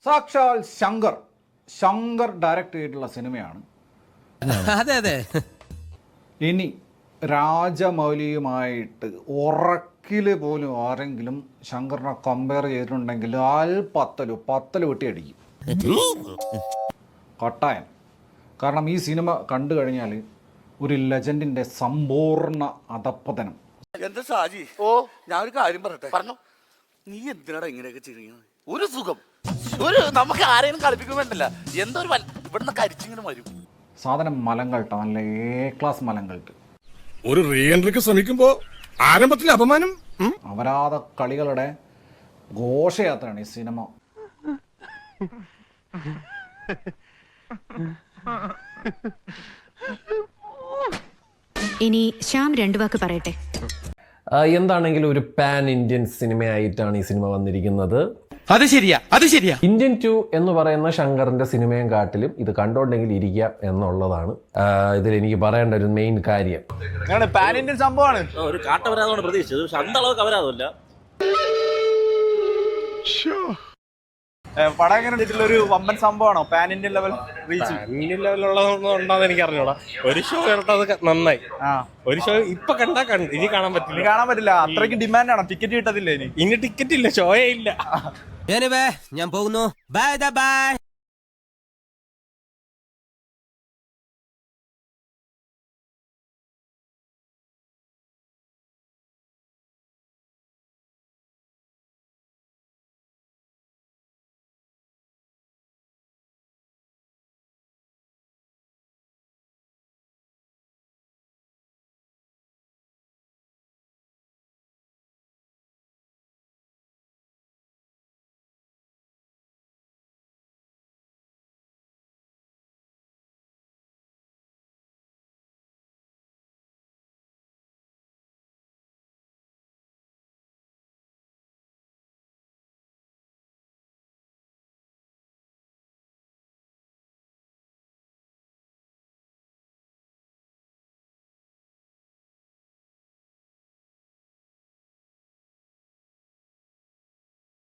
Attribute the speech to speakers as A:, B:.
A: സാക്ഷാൽ ശങ്കർ ഡയറക്റ്റ് ചെയ്തിട്ടുള്ള സിനിമയാണ്.
B: അതെ അതെ.
A: ഇനി രാജമൗലിയുമായിട്ട് ഉറക്കില് പോലും ആരെങ്കിലും ശങ്കറിനെ കമ്പയർ ചെയ്തിട്ടുണ്ടെങ്കിൽ പത്തല് വെട്ടി അടിക്കും കട്ടായം. കാരണം ഈ സിനിമ കണ്ടു കഴിഞ്ഞാൽ ഒരു ലെജൻഡിന്റെ സമ്പൂർണ്ണ അധപ്പതനം.
C: എന്താ ഷാജി, ഞാൻ ഒരു കാര്യം പറയട്ടെ. പറഞ്ഞു. നീ എന്തിനാടാ ഇങ്ങനെയൊക്കെ ചെയ്യുന്നത്? ഒരു സുഖം, നമുക്ക് ആരെയും കളിപ്പിക്കുമ്പോണ്ടല്ല എന്തോ ഒരു ഇവിടുന്ന് കരിച്ചിങ്ങനെ വരും.
A: സാധനം മലങ്കൾട്ടോ, നല്ല A ക്ലാസ് മലങ്കൾട്ട്.
D: ഒരു റീ എൻട്രിക്ക് ശ്രമിക്കുമ്പോ ആരംഭത്തിൽ അപമാനം.
A: അപരാധ കളികളുടെ ഘോഷയാത്രയാണ് ഈ സിനിമ.
E: ഇനി ശ്യാം രണ്ടു വാക്ക് പറയട്ടെ.
F: എന്താണെങ്കിലും ഒരു പാൻ ഇന്ത്യൻ സിനിമയായിട്ടാണ് ഈ സിനിമ വന്നിരിക്കുന്നത്.
B: അത് ശരിയാ.
F: ഇന്ത്യൻ 2 എന്ന് പറയുന്ന ശങ്കറിന്റെ സിനിമയും കാട്ടിലും ഇത് കണ്ടോണ്ടെങ്കിൽ ഇരിക്കാം എന്നുള്ളതാണ് ഇതിൽ എനിക്ക് പറയേണ്ട ഒരു മെയിൻ കാര്യം.
G: പാൻ ഇന്ത്യൻ സംഭവമാണ്.
H: ഒരു കാട്ടവരാതാണ് പ്രതീക്ഷിച്ചത്, പക്ഷെ അന്തളവൊക്കെ അവരാതല്ല.
G: പടം എങ്ങനെ ഒരു വമ്പൻ സംഭവമാണോ? Pan Indian level reach
D: Indian ലെവലുള്ളതൊന്നും ഉണ്ടാന്ന് എനിക്ക് അറിഞ്ഞൂടാ. ഒരു ഷോ എടുത്തത് നന്നായി. ഒരു ഷോ ഇപ്പൊ കണ്ടാ ഇനി കാണാൻ പറ്റില്ല.
G: അത്രയ്ക്ക് ഡിമാൻഡ് ആണോ? ടിക്കറ്റ് കിട്ടത്തില്ല.
D: ഇനി ടിക്കറ്റ് ഇല്ല, ഷോയേ ഇല്ല.
B: ഞാൻ പോകുന്നു. ബൈ.